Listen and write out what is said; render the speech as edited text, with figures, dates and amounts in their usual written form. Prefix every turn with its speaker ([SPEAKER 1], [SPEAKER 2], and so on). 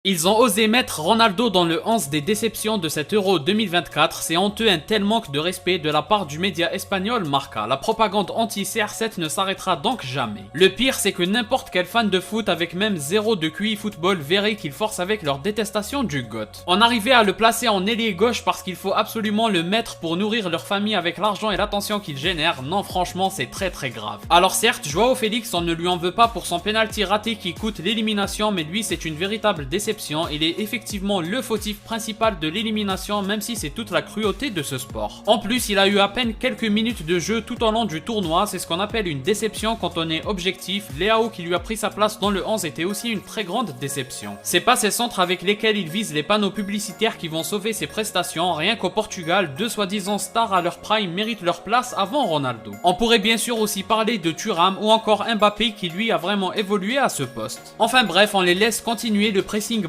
[SPEAKER 1] Ils ont osé mettre Ronaldo dans le 11 des déceptions de cet Euro 2024, c'est honteux, un tel manque de respect de la part du média espagnol Marca. La propagande anti-CR7 ne s'arrêtera donc jamais. Le pire, c'est que n'importe quel fan de foot avec même zéro de QI football verrait qu'ils forcent avec leur détestation du GOAT. On arrivait à le placer en ailier gauche parce qu'il faut absolument le mettre pour nourrir leur famille avec l'argent et l'attention qu'il génère. Non, franchement, c'est très grave. Alors certes, Joao Félix, on ne lui en veut pas pour son penalty raté qui coûte l'élimination, mais lui, c'est une véritable déception. Il est effectivement le fautif principal de l'élimination, même si c'est toute la cruauté de ce sport. En plus, il a eu à peine quelques minutes de jeu tout au long du tournoi, c'est ce qu'on appelle une déception quand on est objectif. Léao qui lui a pris sa place dans le 11 était aussi une très grande déception. C'est pas ces centres avec lesquels il vise les panneaux publicitaires qui vont sauver ses prestations, rien qu'au Portugal, deux soi-disant stars à leur prime méritent leur place avant Ronaldo. On pourrait bien sûr aussi parler de Thuram ou encore Mbappé qui lui a vraiment évolué à ce poste. Enfin bref, on les laisse continuer le pressing